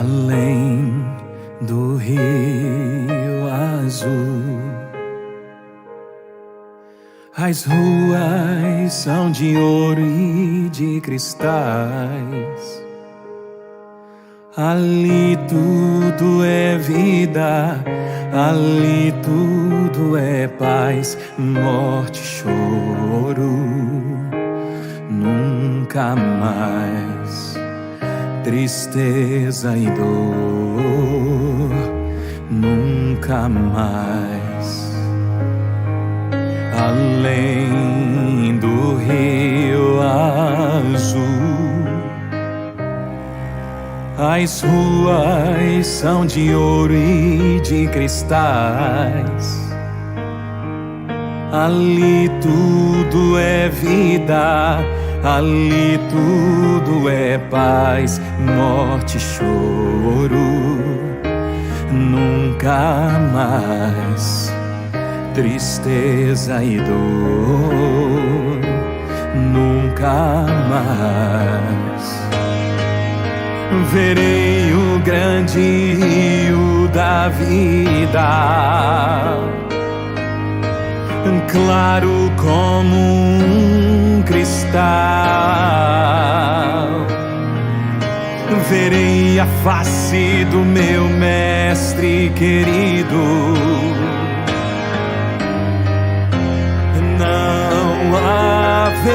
além do rio azul. As ruas são de ouro e de cristais. Ali tudo é vida, ali tudo é paz, morte, choro, nunca mais. Tristeza e dor, nunca mais. Além do rio azul, as ruas são de ouro e de cristais. Ali tudo é vida, ali tudo é paz, morte, choro, nunca mais. Tristeza e dor, nunca mais. Verei o grande rio da vida, claro como um cristal. Verei a face do meu mestre querido. Não haverá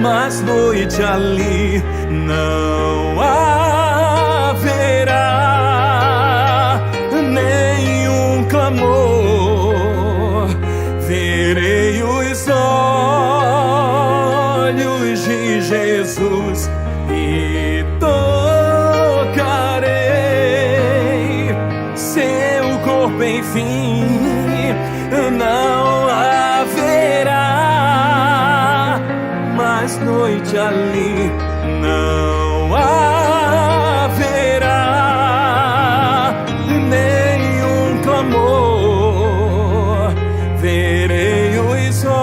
mais noite ali, não haverá nenhum clamor. Verei os olhos de Jesus e tocarei seu corpo, enfim. Não haverá mais noite ali, não haverá nenhum clamor. Verei os olhos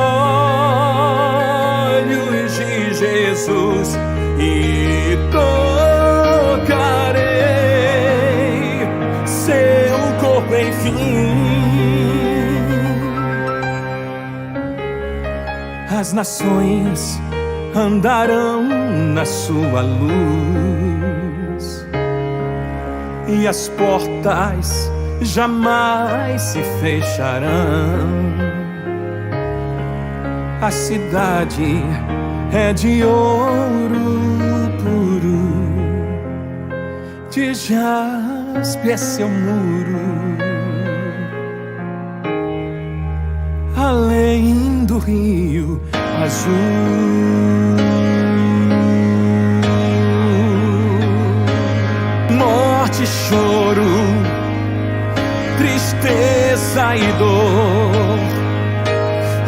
de Jesus e tocarei seu corpo, enfim. As nações andarão na sua luz e as portas jamais se fecharão. A cidade é de ouro puro, de jaspe é seu muro. Além do rio azul, morte, choro, tristeza e dor,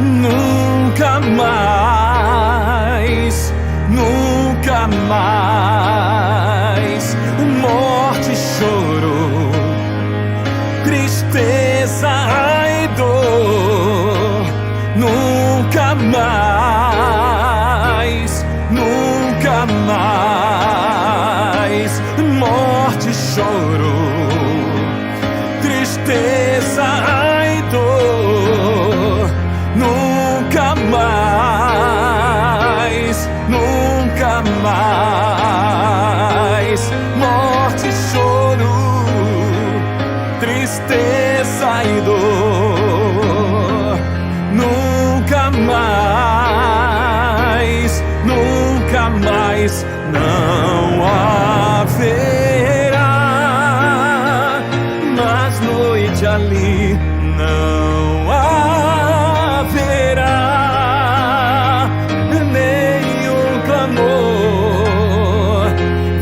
nunca mais, nunca mais. Morte, choro, tristeza e dor, nunca mais, nunca mais. Morte, choro, tristeza e dor, nunca mais, nunca mais. Morte, choro, tristeza e dor, nunca mais, nunca mais. Não haverá mais noite ali, não haverá nenhum clamor.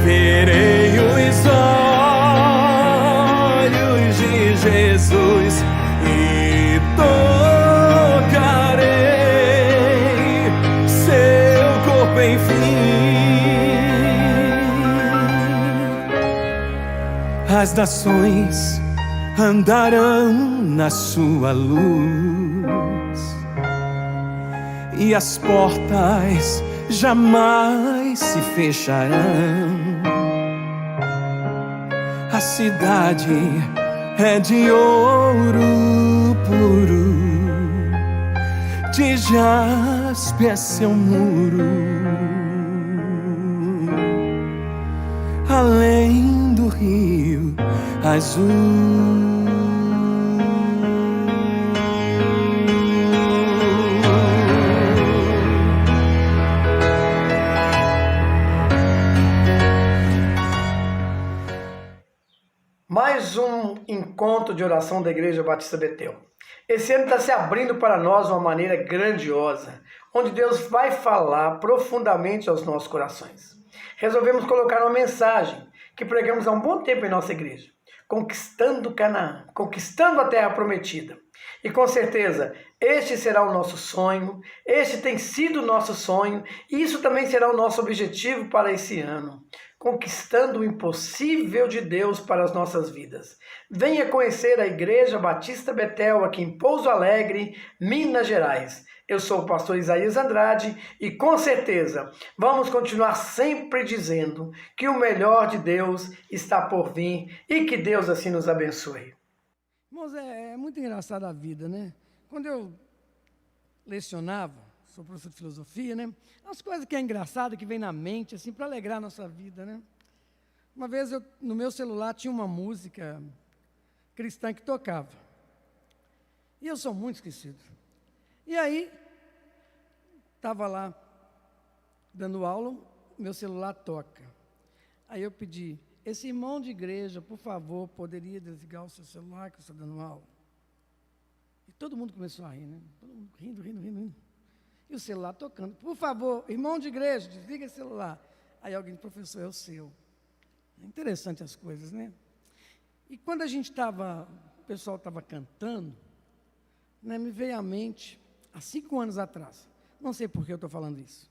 Verei os olhos de Jesus e tocarei seu corpo, enfim. As nações andarão na sua luz e as portas jamais se fecharão. cidade é de ouro puro, de jaspe é seu muro, além do rio azul. Mais um encontro de oração da Igreja Batista Betel. Esse ano está se abrindo para nós de uma maneira grandiosa, onde Deus vai falar profundamente aos nossos corações. Resolvemos colocar uma mensagem que pregamos há um bom tempo em nossa igreja, conquistando Canaã, conquistando a terra prometida. E com certeza, este será o nosso sonho, este tem sido o nosso sonho, e isso também será o nosso objetivo para esse ano. Conquistando o impossível de Deus para as nossas vidas. Venha conhecer a Igreja Batista Betel aqui em Pouso Alegre, Minas Gerais. Eu sou o pastor Isaías Andrade e com certeza vamos continuar sempre dizendo que o melhor de Deus está por vir e que Deus assim nos abençoe. Irmãos, é muito engraçada a vida, né? Quando eu lecionava, sou professor de filosofia, né? As coisas que é engraçado, que vem na mente, assim, para alegrar a nossa vida, né? Uma vez, no meu celular, tinha uma música cristã que tocava. E eu sou muito esquecido. E aí, estava lá, dando aula, meu celular toca. Aí eu pedi, esse irmão de igreja, por favor, poderia desligar o seu celular que eu estou dando aula? E todo mundo começou a rir, né? Todo mundo rindo. E o celular tocando. Por favor, irmão de igreja, desliga esse celular. Aí alguém, professor, é o seu. É interessante as coisas, né? E quando a gente estava, o pessoal estava cantando, né, me veio à mente, há 5 anos atrás, não sei por que eu estou falando isso.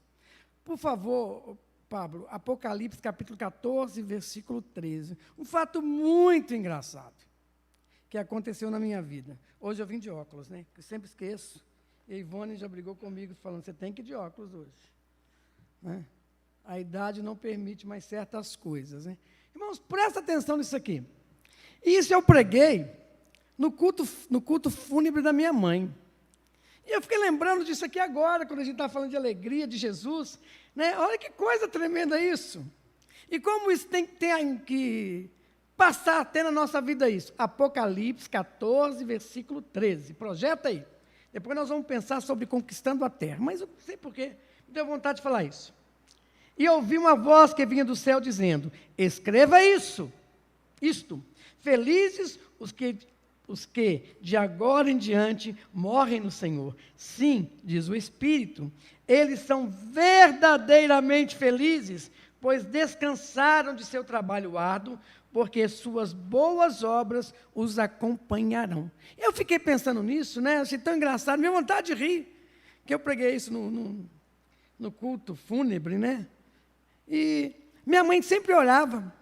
Por favor, Pablo, Apocalipse capítulo 14, versículo 13. Um fato muito engraçado que aconteceu na minha vida. Hoje eu vim de óculos, né? Que eu sempre esqueço. E a Ivone já brigou comigo, falando, você tem que ir de óculos hoje. Né? A idade não permite mais certas coisas. Né? Irmãos, presta atenção nisso aqui. Isso eu preguei no culto fúnebre da minha mãe. E eu fiquei lembrando disso aqui agora, quando a gente está falando de alegria, de Jesus. Né? Olha que coisa tremenda isso. E como isso tem que passar até na nossa vida isso. Apocalipse 14, versículo 13. Projeta aí. Depois nós vamos pensar sobre conquistando a terra. Mas eu não sei porquê, me deu vontade de falar isso. E ouvi uma voz que vinha do céu dizendo, escreva isto. Felizes os que de agora em diante morrem no Senhor. Sim, diz o Espírito, eles são verdadeiramente felizes, pois descansaram de seu trabalho árduo, porque suas boas obras os acompanharão. Eu fiquei pensando nisso, né? Achei tão engraçado, minha vontade de rir, que eu preguei isso no culto fúnebre, né? E minha mãe sempre orava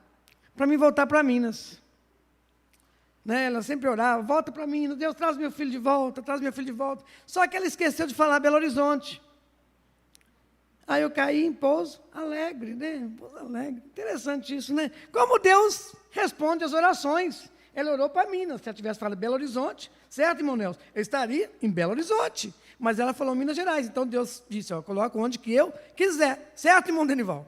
para mim voltar para Minas. Né? Ela sempre orava, volta para Minas, Deus traz meu filho de volta, Só que ela esqueceu de falar Belo Horizonte. Aí eu caí em Pouso Alegre, né? Pouso Alegre. Interessante isso, né? Como Deus responde às orações. Ela orou para Minas. Se ela tivesse falado Belo Horizonte, certo, irmão Nelson? Eu estaria em Belo Horizonte. Mas ela falou Minas Gerais. Então Deus disse, ó, coloca onde que eu quiser. Certo, irmão Denival?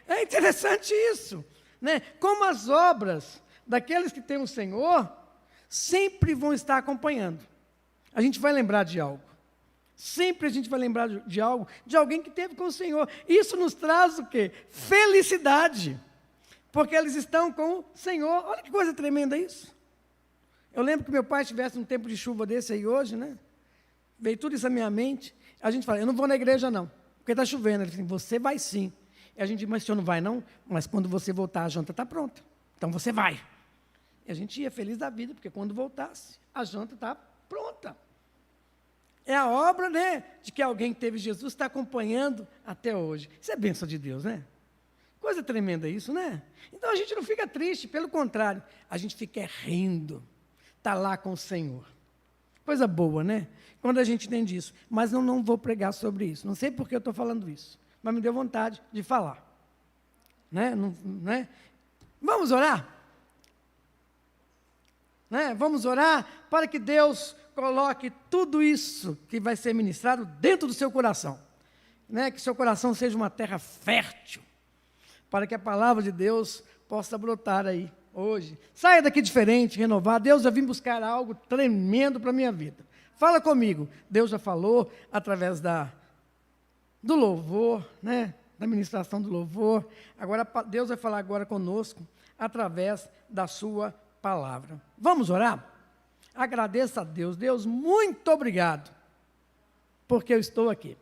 É interessante isso. Né? Como as obras daqueles que têm o Senhor sempre vão estar acompanhando. A gente vai lembrar de algo. Sempre a gente vai lembrar de algo, de alguém que teve com o Senhor. Isso nos traz o quê? Felicidade. Porque eles estão com o Senhor. Olha que coisa tremenda isso. Eu lembro que meu pai estivesse num tempo de chuva desse aí hoje, né? Veio tudo isso à minha mente. A gente fala, eu não vou na igreja não, porque está chovendo. Ele disse, você vai sim. E a gente diz, mas o senhor não vai não? Mas quando você voltar, a janta está pronta. Então você vai. E a gente ia feliz da vida, porque quando voltasse, a janta está pronta. É a obra, né, de que alguém que teve Jesus está acompanhando até hoje. Isso é bênção de Deus, né? Coisa tremenda isso, né? Então a gente não fica triste, pelo contrário, a gente fica rindo. Está lá com o Senhor. Coisa boa, né? Quando a gente entende isso. Mas eu não vou pregar sobre isso. Não sei por que eu estou falando isso, mas me deu vontade de falar. Né? Vamos orar? né? Vamos orar para que Deus coloque tudo isso que vai ser ministrado dentro do seu coração, né? Que seu coração seja uma terra fértil, para que a palavra de Deus possa brotar aí hoje. Saia daqui diferente, renovado. Deus, eu vim buscar algo tremendo para a minha vida. Fala comigo. Deus já falou através do louvor, né? Da ministração do louvor. Agora, Deus vai falar agora conosco através da sua palavra. Vamos orar? Agradeça a Deus. Deus, muito obrigado, porque eu estou aqui.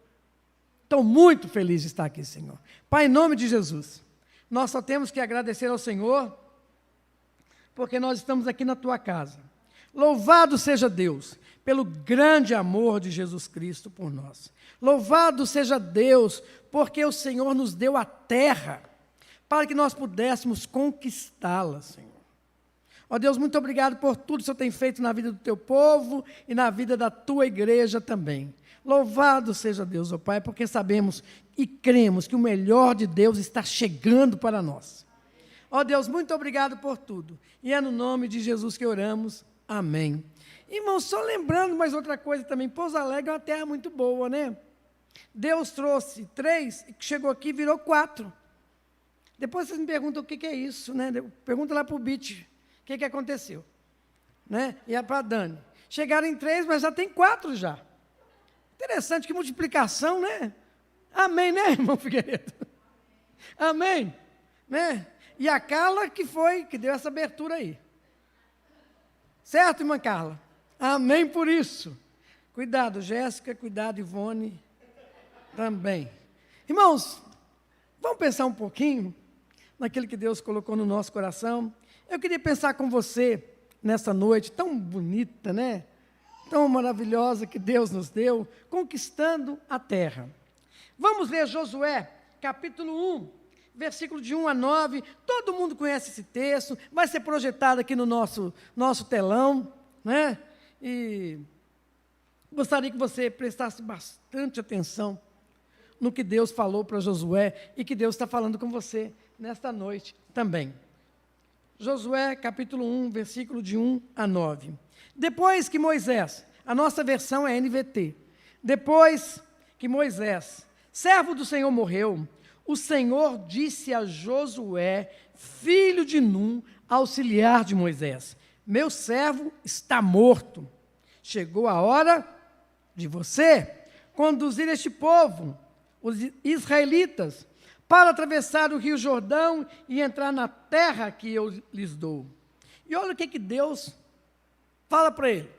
Estou muito feliz de estar aqui, Senhor. Pai, em nome de Jesus, nós só temos que agradecer ao Senhor, porque nós estamos aqui na tua casa. Louvado seja Deus pelo grande amor de Jesus Cristo por nós. Louvado seja Deus, porque o Senhor nos deu a terra para que nós pudéssemos conquistá-la, Senhor. Ó Deus, muito obrigado por tudo que o Senhor tem feito na vida do teu povo e na vida da tua igreja também. Louvado seja Deus, ó Pai, porque sabemos e cremos que o melhor de Deus está chegando para nós. Ó Deus, muito obrigado por tudo. E é no nome de Jesus que oramos. Amém. Irmãos, só lembrando mais outra coisa também, Pouso Alegre é uma terra muito boa, né? Deus trouxe 3, e chegou aqui e virou 4. Depois vocês me perguntam o que é isso, né? Pergunta lá para o Bit, o que aconteceu, né? E é para a Dani. Chegaram em 3, mas já tem 4 já. Interessante, que multiplicação, né? Amém, né, irmão Figueiredo? Amém, né? E a Carla que deu essa abertura aí. Certo, irmã Carla? Amém por isso. Cuidado, Jéssica, cuidado, Ivone, também. Irmãos, vamos pensar um pouquinho naquilo que Deus colocou no nosso coração. Eu queria pensar com você nessa noite tão bonita, né? Tão maravilhosa que Deus nos deu, conquistando a terra. Vamos ler Josué, capítulo 1, versículo de 1 a 9. Todo mundo conhece esse texto, vai ser projetado aqui no nosso telão, né? E gostaria que você prestasse bastante atenção no que Deus falou para Josué e que Deus está falando com você nesta noite também. Josué, capítulo 1, versículo de 1 a 9. Depois que Moisés, a nossa versão é NVT, depois que Moisés, servo do Senhor, morreu, o Senhor disse a Josué, filho de Num, auxiliar de Moisés: meu servo está morto. Chegou a hora de você conduzir este povo, os israelitas, para atravessar o rio Jordão e entrar na terra que eu lhes dou. E olha o que Deus fala para ele: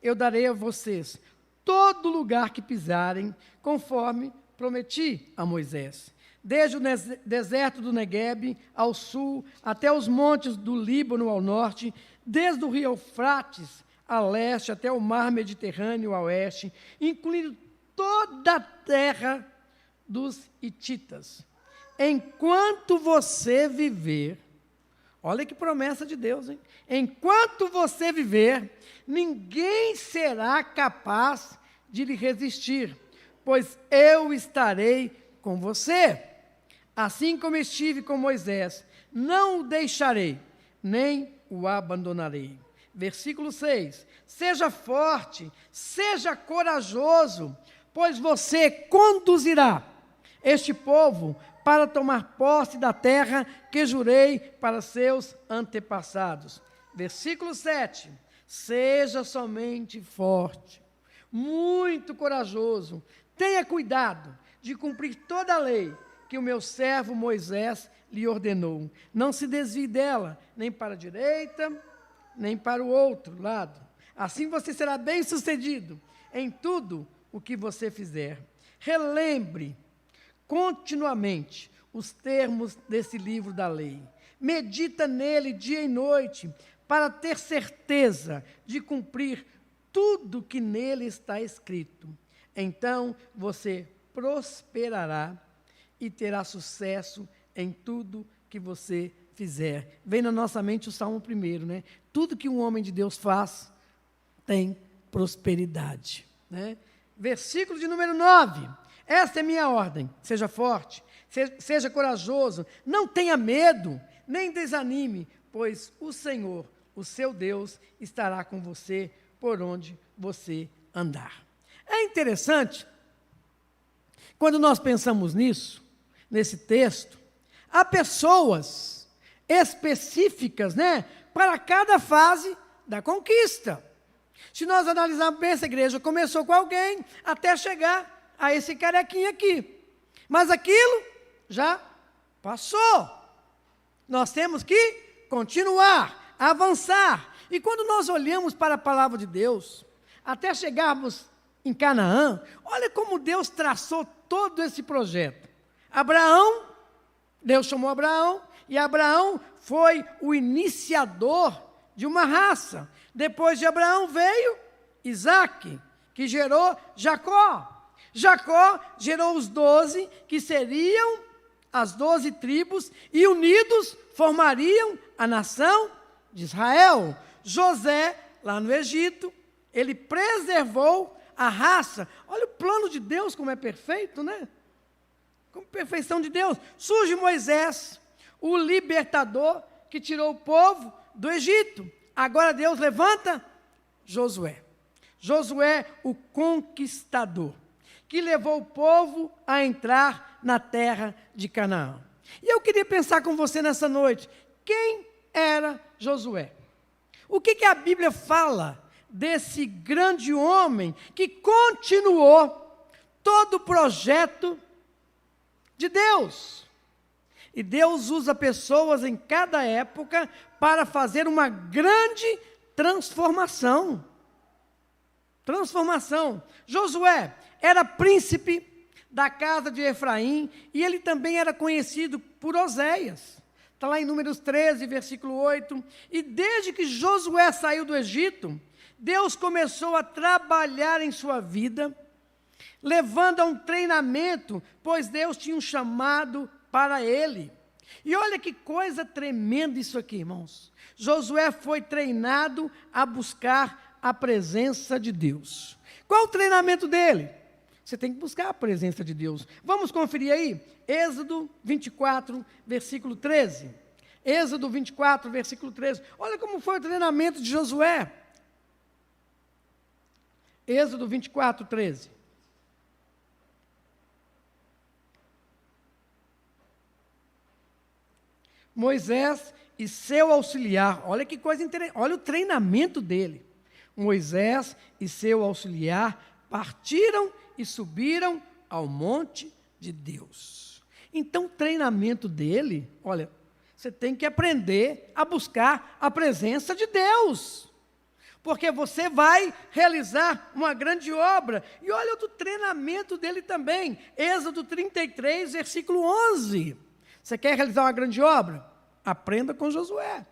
eu darei a vocês todo lugar que pisarem, conforme prometi a Moisés, desde o deserto do Neguebe ao sul, até os montes do Líbano ao norte, desde o rio Eufrates a leste, até o mar Mediterrâneo a oeste, incluindo toda a terra dos hititas. Enquanto você viver, olha que promessa de Deus, hein? Enquanto você viver, ninguém será capaz de lhe resistir, pois eu estarei com você. Assim como estive com Moisés, não o deixarei, nem o abandonarei. Versículo 6. Seja forte, seja corajoso, pois você conduzirá este povo para tomar posse da terra que jurei para seus antepassados. Versículo 7. Seja somente forte, muito corajoso, tenha cuidado de cumprir toda a lei que o meu servo Moisés lhe ordenou. Não se desvie dela, nem para a direita, nem para o outro lado. Assim você será bem-sucedido em tudo o que você fizer. Relembre continuamente os termos desse livro da lei. Medita nele dia e noite, para ter certeza de cumprir tudo que nele está escrito. Então você prosperará e terá sucesso em tudo que você fizer. Vem na nossa mente o Salmo 1, né? Tudo que um homem de Deus faz tem prosperidade, né? Versículo de número 9. Esta é minha ordem: seja forte, seja corajoso, não tenha medo, nem desanime, pois o Senhor, o seu Deus estará com você por onde você andar. É interessante, quando nós pensamos nisso, nesse texto, há pessoas específicas, para cada fase da conquista. Se nós analisarmos bem, essa igreja começou com alguém até chegar a esse carequinha aqui. Mas aquilo já passou. Nós temos que continuar, avançar. E quando nós olhamos para a palavra de Deus, até chegarmos em Canaã, olha como Deus traçou todo esse projeto. Abraão, Deus chamou Abraão, e Abraão foi o iniciador de uma raça. Depois de Abraão veio Isaque, que gerou Jacó. Jacó gerou os 12, que seriam as 12 tribos, e unidos formariam a nação de Israel. José, lá no Egito, ele preservou a raça. Olha o plano de Deus como é perfeito, Como perfeição de Deus. Surge Moisés, o libertador que tirou o povo do Egito. Agora Deus levanta Josué. Josué, o conquistador, que levou o povo a entrar na terra de Canaã. E eu queria pensar com você nessa noite, quem era Josué? O que a Bíblia fala desse grande homem que continuou todo o projeto de Deus? E Deus usa pessoas em cada época para fazer uma grande transformação. Josué era príncipe da casa de Efraim, e ele também era conhecido por Oséias. Está lá em Números 13, versículo 8. E desde que Josué saiu do Egito, Deus começou a trabalhar em sua vida, levando a um treinamento, pois Deus tinha um chamado para ele. E olha que coisa tremenda isso aqui, irmãos. Josué foi treinado a buscar a presença de Deus. Qual o treinamento dele? Você tem que buscar a presença de Deus. Vamos conferir aí? Êxodo 24, versículo 13. Êxodo 24, versículo 13. Olha como foi o treinamento de Josué. Êxodo 24, 13. Moisés e seu auxiliar, olha que coisa interessante, olha o treinamento dele. Moisés e seu auxiliar partiram e subiram ao monte de Deus. Então, o treinamento dele, olha, você tem que aprender a buscar a presença de Deus, porque você vai realizar uma grande obra. E olha o treinamento dele também, Êxodo 33, versículo 11. Você quer realizar uma grande obra? Aprenda com Josué.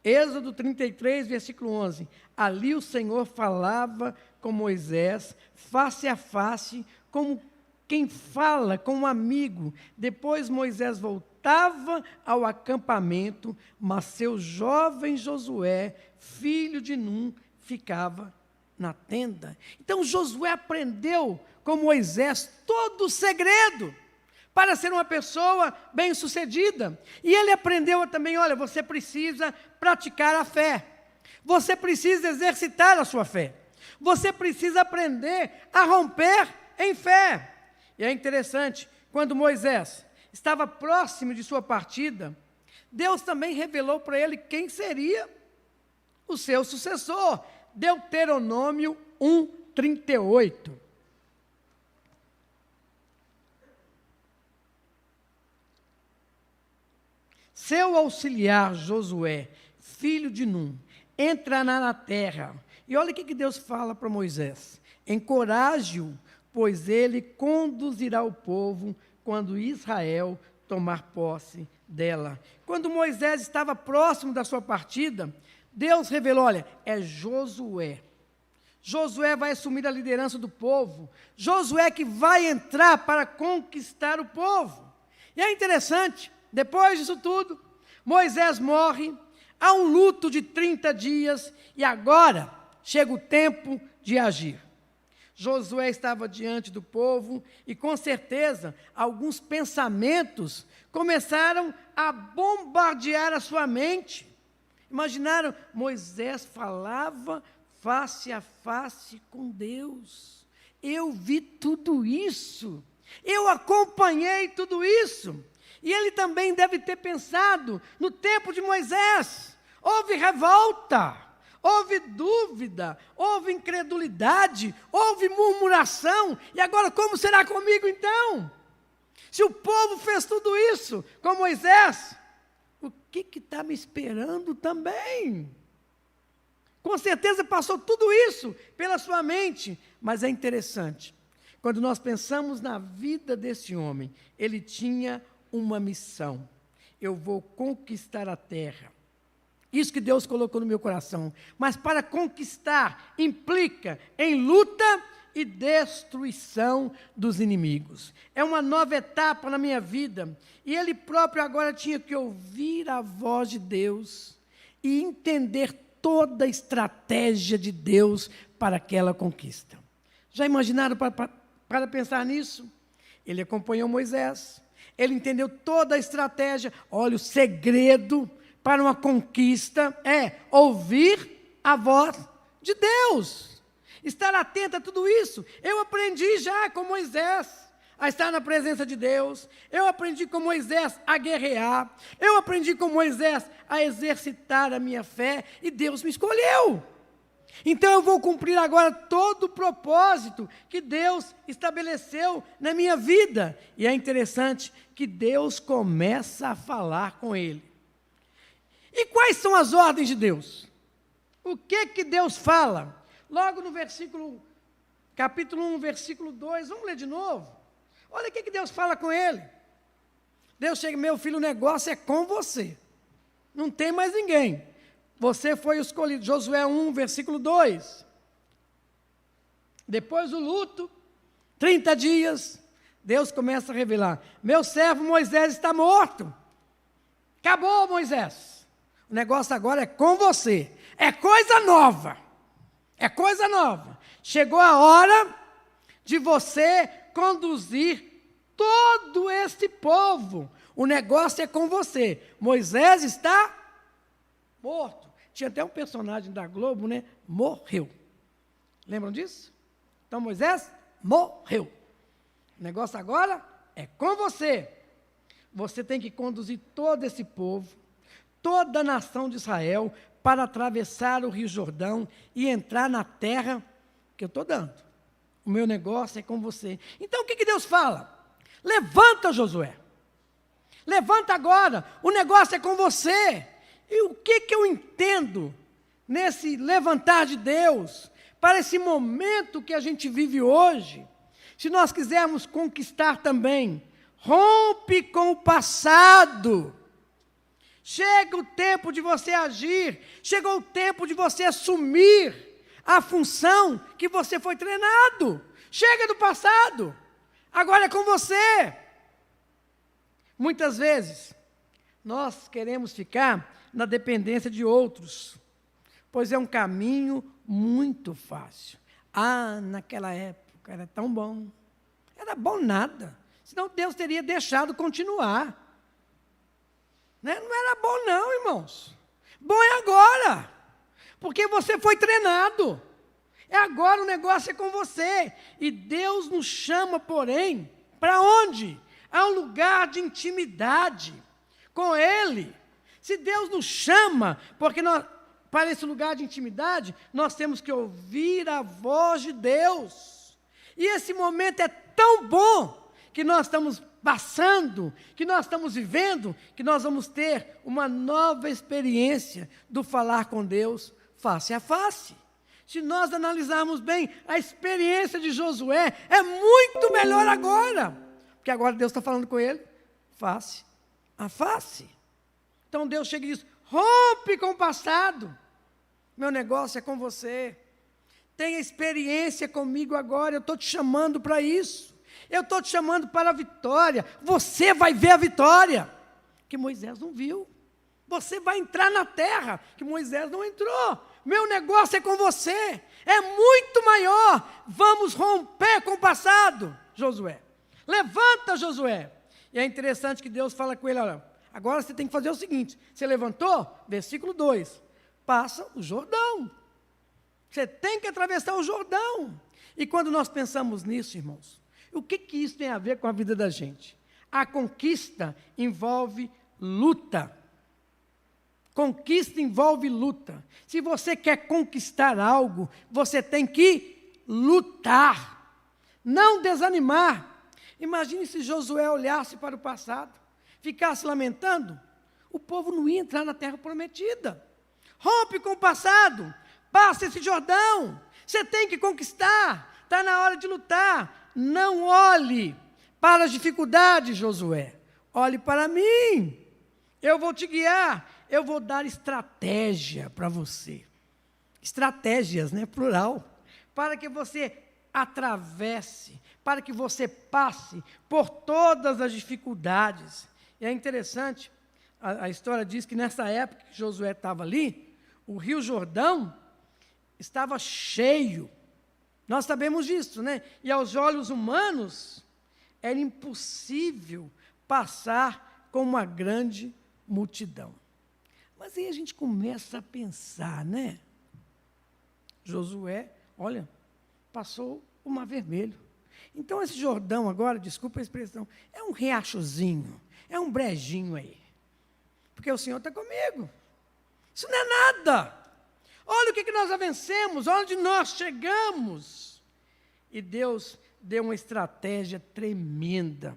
Êxodo 33, versículo 11. Ali o Senhor falava com Moisés, face a face, como quem fala com um amigo. Depois Moisés voltava ao acampamento, mas seu jovem Josué, filho de Num, ficava na tenda. Então Josué aprendeu com Moisés todo o segredo para ser uma pessoa bem-sucedida. E ele aprendeu também, olha, você precisa praticar a fé. Você precisa exercitar a sua fé. Você precisa aprender a romper em fé. E é interessante, quando Moisés estava próximo de sua partida, Deus também revelou para ele quem seria o seu sucessor. Deuteronômio 1:38. Seu auxiliar Josué, filho de Num, entrará na terra. E olha o que Deus fala para Moisés. Encoraje-o, pois ele conduzirá o povo quando Israel tomar posse dela. Quando Moisés estava próximo da sua partida, Deus revelou, olha, é Josué. Josué vai assumir a liderança do povo. Josué que vai entrar para conquistar o povo. E é interessante, depois disso tudo, Moisés morre, há um luto de 30 dias, e agora chega o tempo de agir. Josué estava diante do povo, e com certeza, alguns pensamentos começaram a bombardear a sua mente. Imaginaram? Moisés falava face a face com Deus. Eu vi tudo isso. Eu acompanhei tudo isso. E ele também deve ter pensado no tempo de Moisés. Houve revolta, houve dúvida, houve incredulidade, houve murmuração. E agora como será comigo então? Se o povo fez tudo isso com Moisés, o que está me esperando também? Com certeza passou tudo isso pela sua mente. Mas é interessante, quando nós pensamos na vida desse homem, ele tinha uma missão. Eu vou conquistar a terra. Isso que Deus colocou no meu coração. Mas para conquistar implica em luta e destruição dos inimigos. É uma nova etapa na minha vida. E ele próprio agora tinha que ouvir a voz de Deus e entender toda a estratégia de Deus para aquela conquista. Já imaginaram para pensar nisso? Ele acompanhou Moisés. Ele entendeu toda a estratégia. Olha, o segredo para uma conquista é ouvir a voz de Deus. Estar atento a tudo isso. Eu aprendi já com Moisés a estar na presença de Deus. Eu aprendi com Moisés a guerrear. Eu aprendi com Moisés a exercitar a minha fé. E Deus me escolheu. Então eu vou cumprir agora todo o propósito que Deus estabeleceu na minha vida. E é interessante que Deus começa a falar com ele. E quais são as ordens de Deus? O que Deus fala? Logo no capítulo 1, versículo 2, vamos ler de novo. Olha o que Deus fala com ele. Deus chega, meu filho, o negócio é com você. Não tem mais ninguém. Você foi escolhido. Josué 1, versículo 2. Depois do luto, 30 dias, Deus começa a revelar. Meu servo Moisés está morto. Acabou, Moisés. O negócio agora é com você. É coisa nova. É coisa nova. Chegou a hora de você conduzir todo este povo. O negócio é com você. Moisés está morto. Tinha até um personagem da Globo, né? Morreu. Lembram disso? Então Moisés morreu. O negócio agora é com você. Você tem que conduzir todo esse povo, toda a nação de Israel, para atravessar o Rio Jordão e entrar na terra que eu estou dando. O meu negócio é com você. Então o que Deus fala? Levanta, Josué. Levanta agora. O negócio é com você. E o que eu entendo nesse levantar de Deus, para esse momento que a gente vive hoje? Se nós quisermos conquistar também, rompe com o passado. Chega o tempo de você agir, chegou o tempo de você assumir a função que você foi treinado. Chega do passado, agora é com você. Muitas vezes, nós queremos ficar na dependência de outros, pois é um caminho muito fácil. Ah, naquela época era tão bom. Era bom nada, senão Deus teria deixado continuar. Né? Não era bom não, irmãos. Bom é agora, porque você foi treinado. É agora, o negócio é com você. E Deus nos chama, porém, para onde? A um lugar de intimidade com Ele. Se Deus nos chama, porque para esse lugar de intimidade, nós temos que ouvir a voz de Deus. E esse momento é tão bom que nós estamos passando, que nós estamos vivendo, que nós vamos ter uma nova experiência do falar com Deus face a face. Se nós analisarmos bem, a experiência de Josué é muito melhor agora, porque agora Deus está falando com ele face a face. Então Deus chega e diz, rompe com o passado, meu negócio é com você, tenha experiência comigo agora, eu estou te chamando para isso, eu estou te chamando para a vitória, você vai ver a vitória, que Moisés não viu, você vai entrar na terra, que Moisés não entrou, meu negócio é com você, é muito maior, vamos romper com o passado, Josué, levanta Josué, e é interessante que Deus fala com ele, olha, Agora você tem que fazer o seguinte, você levantou, versículo 2, passa o Jordão. Você tem que atravessar o Jordão. E quando nós pensamos nisso, irmãos, o que isso tem a ver com a vida da gente? A conquista envolve luta. Conquista envolve luta. Se você quer conquistar algo, você tem que lutar, não desanimar. Imagine se Josué olhasse para o passado, ficasse lamentando, o povo não ia entrar na terra prometida. Rompe com o passado, passa esse Jordão, você tem que conquistar, está na hora de lutar. Não olhe para as dificuldades, Josué, olhe para mim, eu vou te guiar, eu vou dar estratégia para você. Estratégias, né, plural, para que você atravesse, para que você passe por todas as dificuldades. E é interessante, a história diz que nessa época que Josué estava ali, o rio Jordão estava cheio. Nós sabemos disso, né? E aos olhos humanos, era impossível passar com uma grande multidão. Mas aí a gente começa a pensar, né? Josué, olha, passou o Mar Vermelho. Então esse Jordão agora, desculpa a expressão, é um riachozinho, é um brejinho aí. Porque o Senhor está comigo. Isso não é nada. Olha o que nós já vencemos, olha onde nós chegamos. E Deus deu uma estratégia tremenda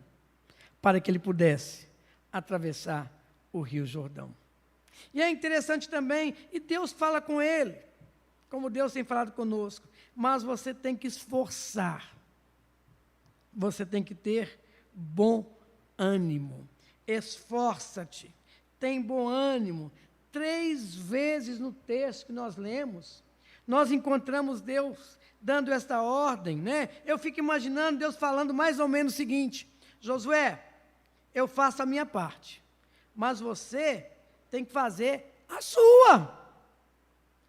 para que ele pudesse atravessar o Rio Jordão. E é interessante também, e Deus fala com ele, como Deus tem falado conosco, mas você tem que esforçar, você tem que ter bom ânimo, esforça-te, tem bom ânimo. 3 vezes no texto que nós lemos, nós encontramos Deus dando esta ordem, né? Eu fico imaginando Deus falando mais ou menos o seguinte: Josué, eu faço a minha parte, mas você tem que fazer a sua.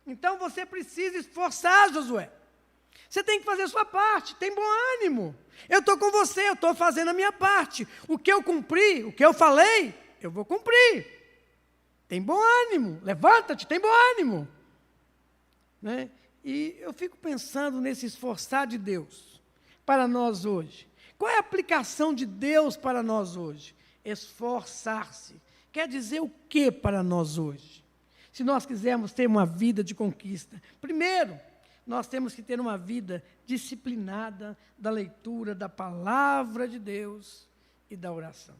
Então você precisa esforçar, Josué. Você tem que fazer a sua parte, tem bom ânimo. Eu estou com você, eu estou fazendo a minha parte. O que eu cumpri, o que eu falei, eu vou cumprir. Tem bom ânimo, levanta-te, tem bom ânimo. Né? E eu fico pensando nesse esforçar de Deus para nós hoje. Qual é a aplicação de Deus para nós hoje? Esforçar-se. Quer dizer o que para nós hoje? Se nós quisermos ter uma vida de conquista, primeiro, nós temos que ter uma vida disciplinada da leitura da palavra de Deus e da oração.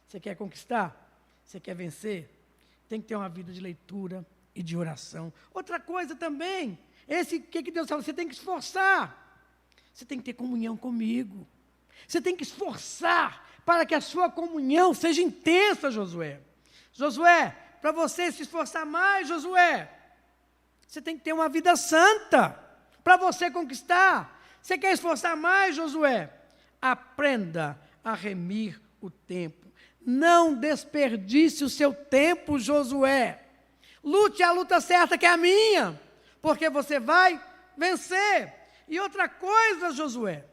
Você quer conquistar? Você quer vencer? Tem que ter uma vida de leitura e de oração. Outra coisa também, que Deus fala, você tem que esforçar. Você tem que ter comunhão comigo. Você tem que esforçar para que a sua comunhão seja intensa, Josué. Josué, para você se esforçar mais, Josué, você tem que ter uma vida santa para você conquistar. Você quer esforçar mais, Josué? Aprenda a remir o tempo. Não desperdice o seu tempo, Josué. Lute a luta certa que é a minha, porque você vai vencer. E outra coisa, Josué,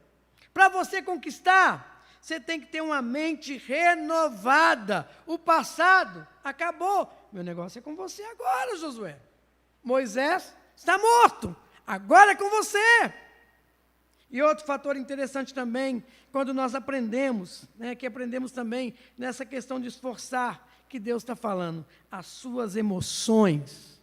para você conquistar, você tem que ter uma mente renovada. O passado acabou. Meu negócio é com você agora, Josué. Moisés está morto. Agora é com você. E outro fator interessante também, quando nós aprendemos, né, que aprendemos também nessa questão de esforçar, que Deus está falando, as suas emoções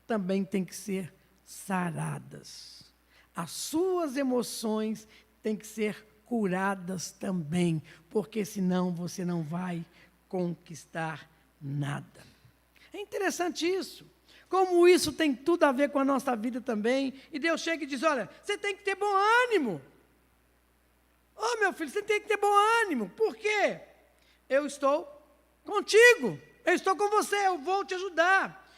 também têm que ser saradas. As suas emoções têm que ser curadas também, porque senão você não vai conquistar nada. É interessante isso. Como isso tem tudo a ver com a nossa vida também. E Deus chega e diz, olha, você tem que ter bom ânimo. Oh, meu filho, você tem que ter bom ânimo. Por quê? Eu estou contigo. Eu estou com você, eu vou te ajudar.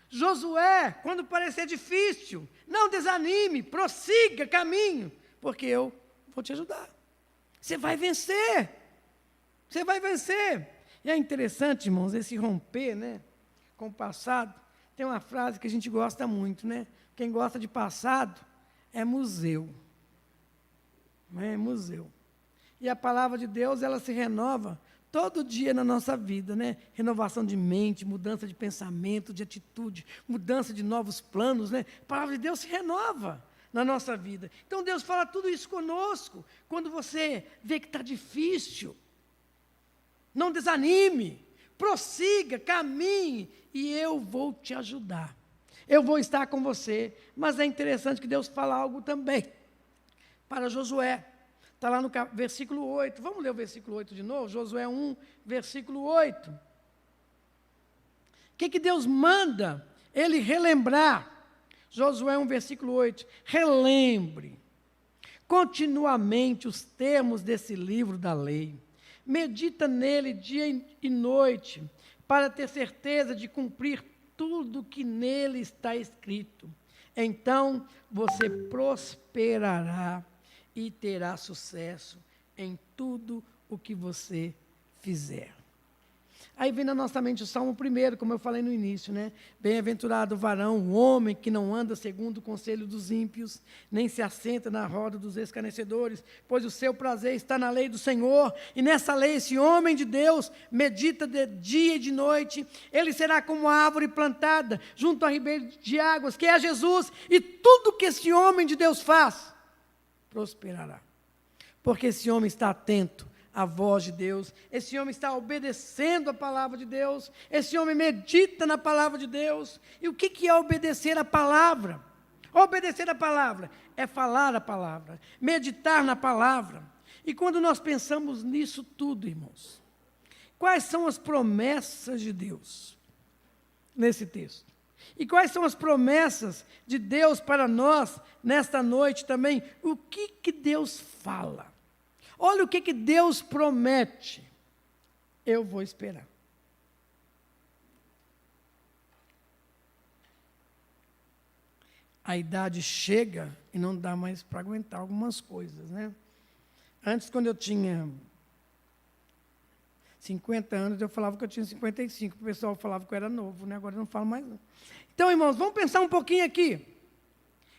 Josué, quando parecer difícil, não desanime, prossiga caminho, porque eu vou te ajudar. Você vai vencer. Você vai vencer. E é interessante, irmãos, esse romper, né, com o passado. Tem uma frase que a gente gosta muito, né? Quem gosta de passado é museu. É museu. E a palavra de Deus, ela se renova todo dia na nossa vida, né? Renovação de mente, mudança de pensamento, de atitude, mudança de novos planos, né? A palavra de Deus se renova na nossa vida. Então Deus fala tudo isso conosco. Quando você vê que está difícil, não desanime, prossiga, caminhe, e eu vou te ajudar. Eu vou estar com você. Mas é interessante que Deus fala algo também para Josué. Está lá no versículo 8. Vamos ler o versículo 8 de novo? Josué 1, versículo 8. O que Deus manda ele relembrar? Josué 1, versículo 8. Relembre continuamente os termos desse livro da lei. Medita nele dia e noite, para ter certeza de cumprir tudo que nele está escrito. Então você prosperará e terá sucesso em tudo o que você fizer. Aí vem na nossa mente o Salmo 1, como eu falei no início, né? Bem-aventurado o varão, o homem que não anda segundo o conselho dos ímpios, nem se assenta na roda dos escarnecedores, pois o seu prazer está na lei do Senhor, e nessa lei esse homem de Deus medita de dia e de noite. Ele será como a árvore plantada junto a ribeiro de águas, que é Jesus, e tudo que esse homem de Deus faz, prosperará. Porque esse homem está atento a voz de Deus, esse homem está obedecendo a palavra de Deus, esse homem medita na palavra de Deus. E o que é obedecer a palavra? Obedecer a palavra é falar a palavra, meditar na palavra. E quando nós pensamos nisso tudo, irmãos, quais são as promessas de Deus nesse texto? E quais são as promessas de Deus para nós nesta noite também? O que Deus fala? Olha o que Deus promete. Eu vou esperar. A idade chega e não dá mais para aguentar algumas coisas, né? Antes, quando eu tinha 50 anos, eu falava que eu tinha 55. O pessoal falava que eu era novo, né? Agora eu não falo mais não. Então, irmãos, vamos pensar um pouquinho aqui.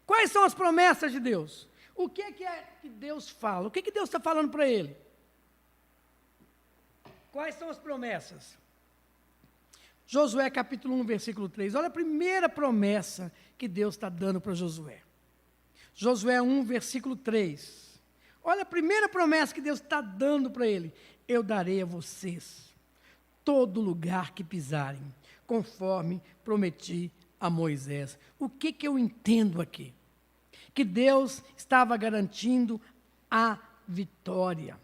Quais são as promessas de Deus? O que é que Deus fala? O que Deus está falando para ele? Quais são as promessas? Josué capítulo 1, versículo 3. Olha a primeira promessa que Deus está dando para Josué. Josué 1, versículo 3. Olha a primeira promessa que Deus está dando para ele. Eu darei a vocês todo lugar que pisarem, conforme prometi a Moisés. O que eu entendo aqui? Que Deus estava garantindo a vitória.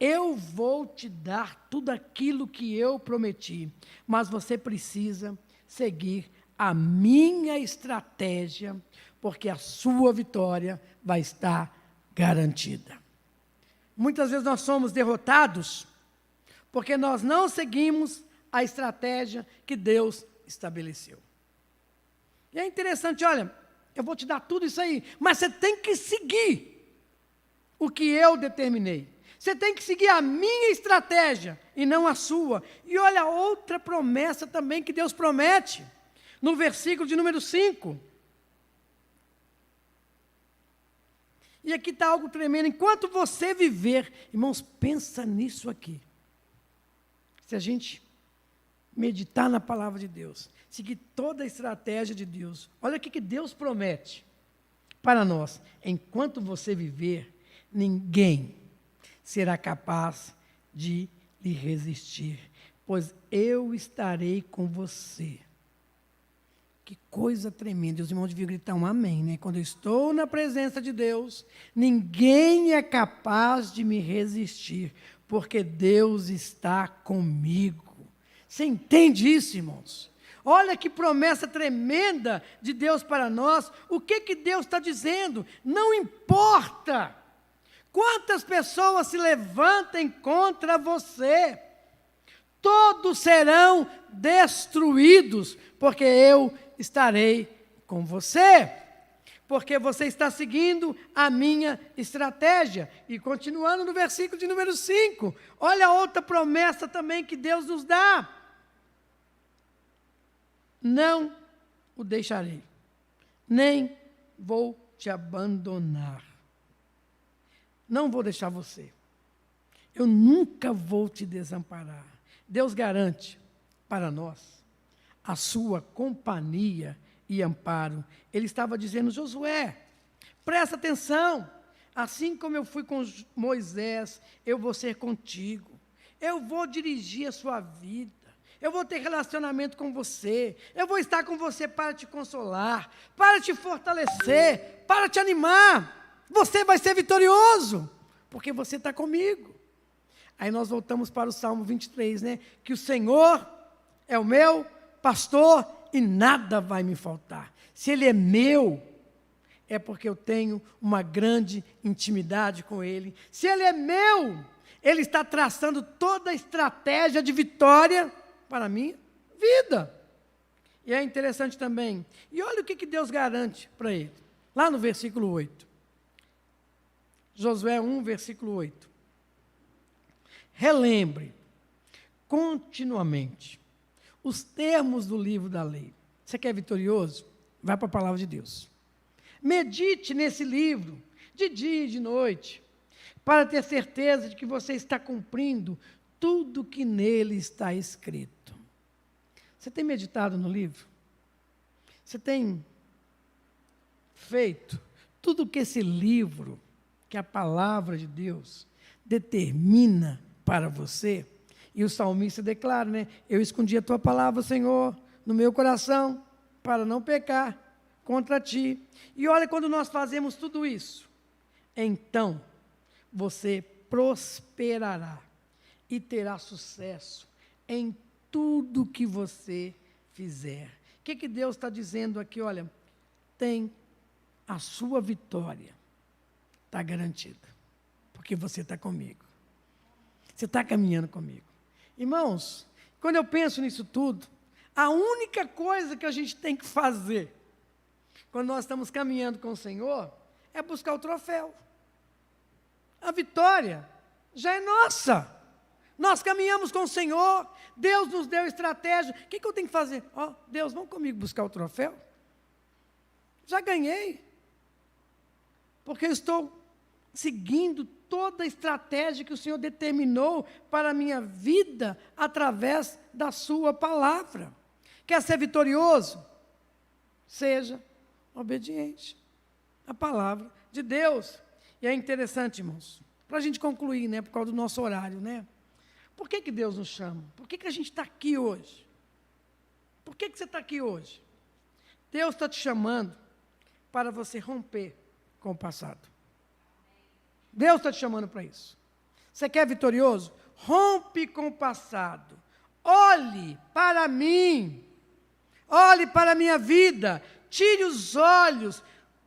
Eu vou te dar tudo aquilo que eu prometi, mas você precisa seguir a minha estratégia, porque a sua vitória vai estar garantida. Muitas vezes nós somos derrotados porque nós não seguimos a estratégia que Deus estabeleceu. E é interessante, olha, eu vou te dar tudo isso aí, mas você tem que seguir o que eu determinei. Você tem que seguir a minha estratégia e não a sua. E olha outra promessa também que Deus promete, no versículo de número 5. E aqui está algo tremendo. Enquanto você viver, irmãos, pensa nisso aqui. Se a gente meditar na palavra de Deus, seguir toda a estratégia de Deus, olha o que Deus promete para nós. Enquanto você viver, ninguém será capaz de lhe resistir, pois eu estarei com você. Que coisa tremenda. Os irmãos deviam gritar um amém, né? Quando eu estou na presença de Deus, ninguém é capaz de me resistir, porque Deus está comigo. Você entende isso, irmãos? Olha que promessa tremenda de Deus para nós. O que Deus está dizendo? Não importa quantas pessoas se levantem contra você, todos serão destruídos, porque eu estarei com você, porque você está seguindo a minha estratégia. E continuando no versículo de número 5, olha outra promessa também que Deus nos dá. Não o deixarei, nem vou te abandonar. Não vou deixar você. Eu nunca vou te desamparar. Deus garante para nós a sua companhia e amparo. Ele estava dizendo: Josué, presta atenção, assim como eu fui com Moisés, eu vou ser contigo. Eu vou dirigir a sua vida. Eu vou ter relacionamento com você. Eu vou estar com você para te consolar, para te fortalecer, para te animar. Você vai ser vitorioso, porque você está comigo. Aí nós voltamos para o Salmo 23, né? Que o Senhor é o meu pastor e nada vai me faltar. Se Ele é meu, é porque eu tenho uma grande intimidade com Ele. Se Ele é meu, Ele está traçando toda a estratégia de vitória para a minha vida. E é interessante também. E olha o que Deus garante para ele. Lá no versículo 8. Josué 1, versículo 8. Relembre continuamente os termos do livro da lei. Você quer vitorioso? Vai para a palavra de Deus. Medite nesse livro, de dia e de noite, para ter certeza de que você está cumprindo tudo que nele está escrito. Você tem meditado no livro? Você tem feito tudo que esse livro, que a palavra de Deus, determina para você? E o salmista declara, né? Eu escondi a tua palavra, Senhor, no meu coração, para não pecar contra ti. E olha, quando nós fazemos tudo isso, então você prosperará e terá sucesso em tudo que você fizer. O que Deus está dizendo aqui? Olha, tem a sua vitória, está garantida, porque você está comigo. Você está caminhando comigo. Irmãos, quando eu penso nisso tudo, a única coisa que a gente tem que fazer, quando nós estamos caminhando com o Senhor, é buscar o troféu. A vitória já é nossa. Nós caminhamos com o Senhor, Deus nos deu estratégia. O que eu tenho que fazer? Deus, vamos comigo buscar o troféu? Já ganhei. Porque eu estou seguindo toda a estratégia que o Senhor determinou para a minha vida através da sua palavra. Quer ser vitorioso? Seja obediente à palavra de Deus. E é interessante, irmãos, para a gente concluir, né, por causa do nosso horário, né? Por que Deus nos chama? Por que a gente está aqui hoje? Por que você está aqui hoje? Deus está te chamando para você romper com o passado. Deus está te chamando para isso. Você quer vitorioso? Rompe com o passado. Olhe para mim. Olhe para a minha vida. Tire os olhos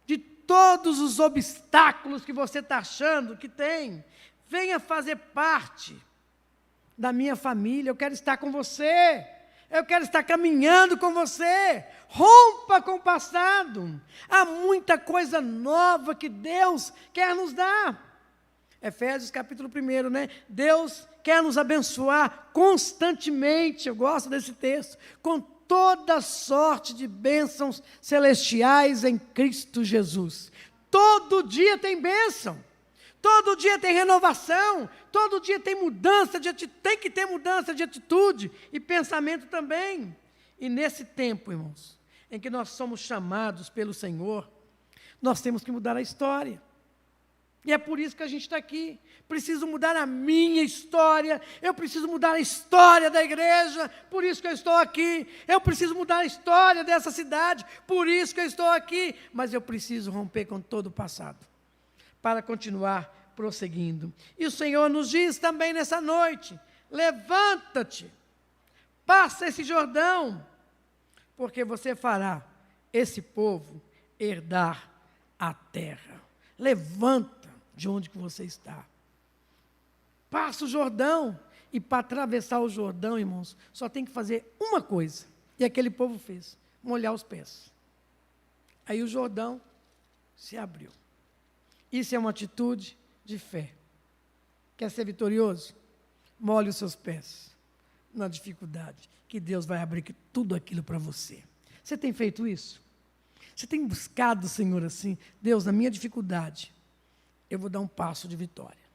de todos os obstáculos que você está achando que tem. Venha fazer parte da minha família. Eu quero estar com você. Eu quero estar caminhando com você. Rompa com o passado. Há muita coisa nova que Deus quer nos dar. Efésios capítulo 1, né? Deus quer nos abençoar constantemente. Eu gosto desse texto. Com toda sorte de bênçãos celestiais em Cristo Jesus. Todo dia tem bênção. Todo dia tem renovação, todo dia tem mudança de atitude, tem que ter mudança de atitude e pensamento também. E nesse tempo, irmãos, em que nós somos chamados pelo Senhor, nós temos que mudar a história. E é por isso que a gente está aqui. Preciso mudar a minha história, eu preciso mudar a história da igreja, por isso que eu estou aqui. Eu preciso mudar a história dessa cidade, por isso que eu estou aqui. Mas eu preciso romper com todo o passado, para continuar prosseguindo. E o Senhor nos diz também nessa noite: levanta-te, passa esse Jordão, porque você fará esse povo herdar a terra. Levanta de onde que você está. Passa o Jordão. E para atravessar o Jordão, irmãos, só tem que fazer uma coisa. E aquele povo fez: molhar os pés. Aí o Jordão se abriu. Isso é uma atitude de fé. Quer ser vitorioso? Molhe os seus pés na dificuldade, que Deus vai abrir tudo aquilo para você. Você tem feito isso? Você tem buscado o Senhor assim? Deus, na minha dificuldade, eu vou dar um passo de vitória.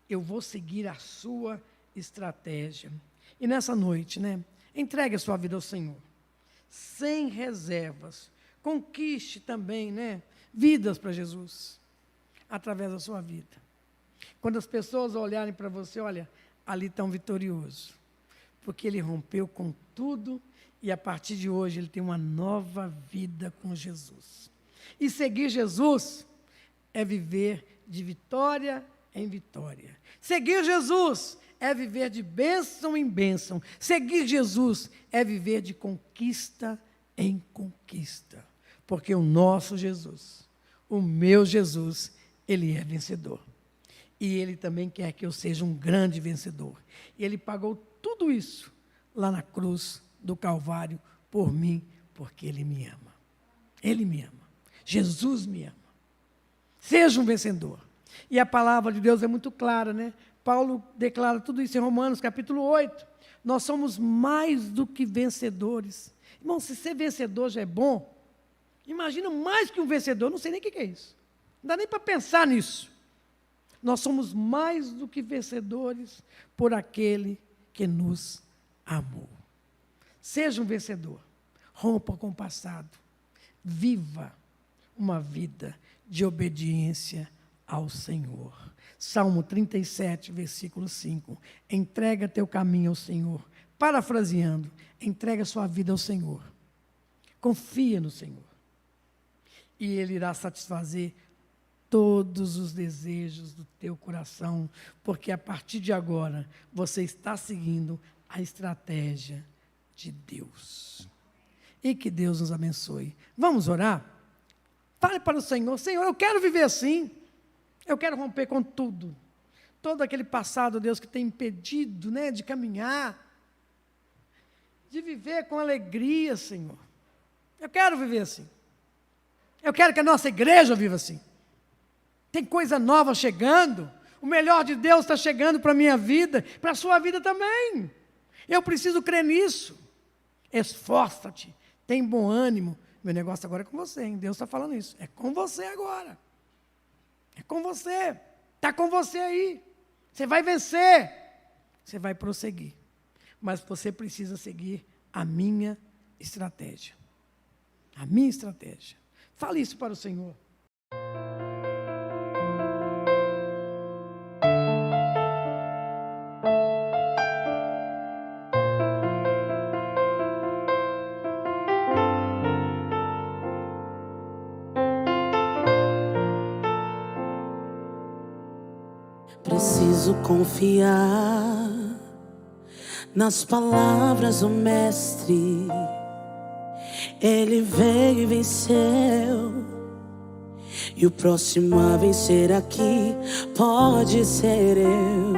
eu vou seguir a sua estratégia. E nessa noite, entregue a sua vida ao Senhor, sem reservas. Conquiste também, vidas para Jesus, através da sua vida. Quando as pessoas olharem para você, olha, ali está um vitorioso, porque ele rompeu com tudo e a partir de hoje ele tem uma nova vida com Jesus. E seguir Jesus é viver de vitória em vitória. Seguir Jesus é viver de bênção em bênção. Seguir Jesus é viver de conquista em conquista. Porque o nosso Jesus, o meu Jesus, ele é vencedor. E ele também quer que eu seja um grande vencedor. E ele pagou tudo isso lá na cruz do Calvário por mim, porque ele me ama. Ele me ama. Jesus me ama. Seja um vencedor. E a palavra de Deus é muito clara, Paulo declara tudo isso em Romanos, capítulo 8. Nós somos mais do que vencedores. Irmão, se ser vencedor já é bom, imagina mais que um vencedor, não sei nem o que é isso. Não dá nem para pensar nisso. Nós somos mais do que vencedores por aquele que nos amou. Seja um vencedor. Rompa com o passado. Viva uma vida de obediência ao Senhor. Salmo 37, versículo 5. Entrega teu caminho ao Senhor. Parafraseando, entrega sua vida ao Senhor. Confia no Senhor. E Ele irá satisfazer todos os desejos do teu coração, porque a partir de agora você está seguindo a estratégia de Deus. E que Deus nos abençoe. Vamos orar? Fale para o Senhor: Senhor, eu quero viver assim. Eu quero romper com tudo. Todo aquele passado, Deus, que tem impedido, de caminhar, de viver com alegria, Senhor. Eu quero viver assim. Eu quero que a nossa igreja viva assim. Tem coisa nova chegando. O melhor de Deus está chegando para a minha vida, para a sua vida também. Eu preciso crer nisso. Esforça-te, tem bom ânimo. Meu negócio agora é com você, hein? Deus está falando isso. É com você agora. É com você. Está com você aí. Você vai vencer. Você vai prosseguir. Mas você precisa seguir a minha estratégia. A minha estratégia. Fale isso para o Senhor. Preciso confiar nas palavras do Mestre. Ele veio e venceu, e o próximo a vencer aqui pode ser eu.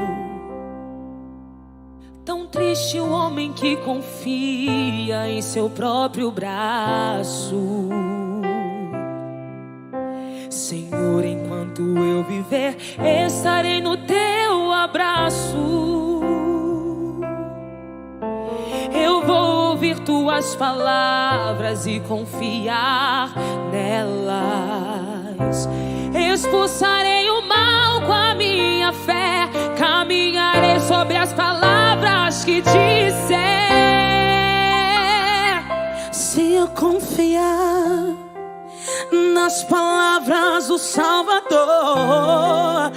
Tão triste o homem que confia em seu próprio braço. Senhor, enquanto eu viver, estarei no teu abraço. Eu vou ouvir tuas palavras e confiar nelas. Expulsarei o mal com a minha fé. Caminharei sobre as palavras que disser. Se eu confiar nas palavras do Salvador,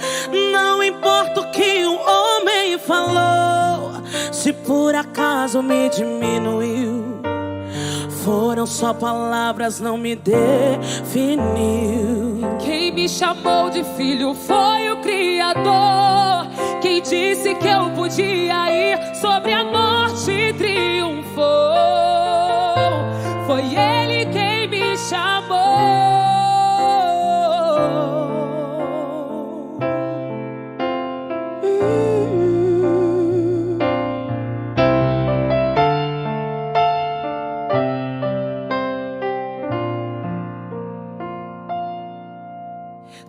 não importa o que o homem falou. Se por acaso me diminuiu, foram só palavras, não me definiu. Quem me chamou de filho foi o Criador. Quem disse que eu podia ir sobre a morte triunfou. Foi Ele quem me chamou.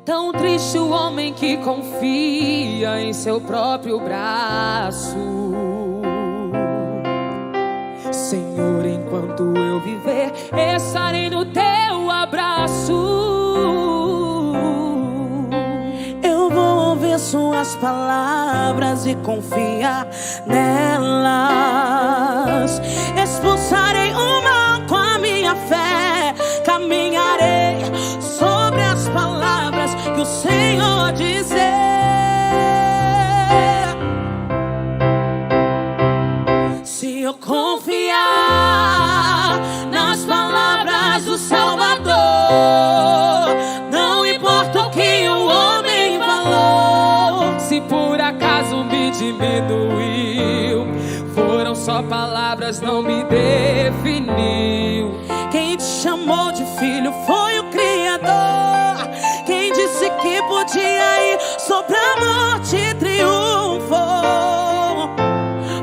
Tão triste o homem que confia em seu próprio braço. Senhor, enquanto eu viver, estarei no teu abraço. Eu vou ouvir suas palavras e confiar nelas. Expulsarei o mal com a minha fé, caminharei sobre as palavras que o Senhor dizer. Se eu confiar nas palavras do Salvador, não importa o que o homem falou. Se por acaso me diminuiu, foram só palavras, não me definiu. Quem te chamou de filho foi o Criador. Quem disse que podia ir sobre a morte e triunfou,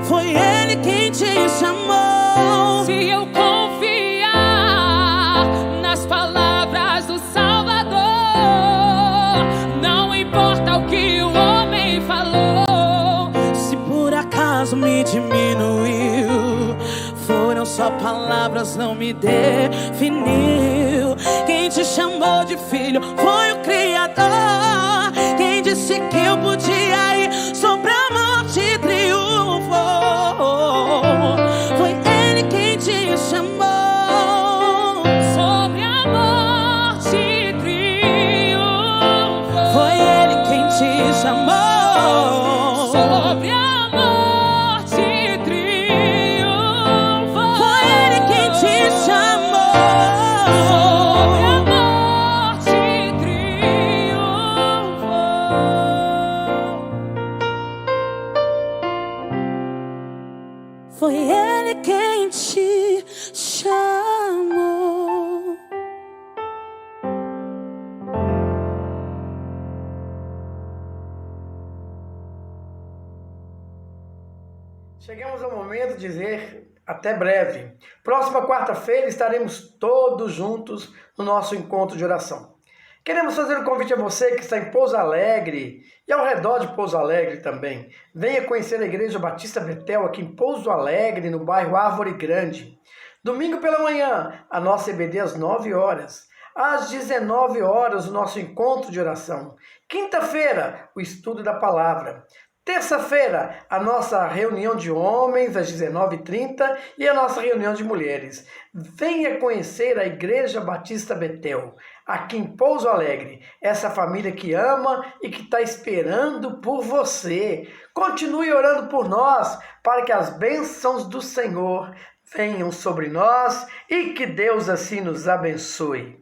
foi Ele quem te chamou. Se eu confiar nas palavras do Salvador, não importa o que o homem falou. Se por acaso me diminuiu, foram só palavras, não me definiu. Quem te chamou de filho foi o Criador. Quem disse que eu podia ir sobre a morte e triunfou, foi Ele quem te chamou. Sobre a morte e triunfo, Foi Ele quem te chamou. sobre a morte e triunfo, Foi Ele quem te chamou. sobre a morte e triunfo. Foi Ele quem te chamou. Chegamos ao momento de dizer até breve. Próxima quarta-feira estaremos todos juntos no nosso encontro de oração. Queremos fazer um convite a você que está em Pouso Alegre e ao redor de Pouso Alegre também. Venha conhecer a Igreja Batista Betel aqui em Pouso Alegre, no bairro Árvore Grande. Domingo pela manhã, a nossa EBD às 9 horas. Às 19 horas, o nosso encontro de oração. Quinta-feira, o estudo da palavra. Terça-feira, a nossa reunião de homens às 19h30 e a nossa reunião de mulheres. Venha conhecer a Igreja Batista Betel, aqui em Pouso Alegre. Essa família que ama e que está esperando por você. Continue orando por nós, para que as bênçãos do Senhor venham sobre nós e que Deus assim nos abençoe.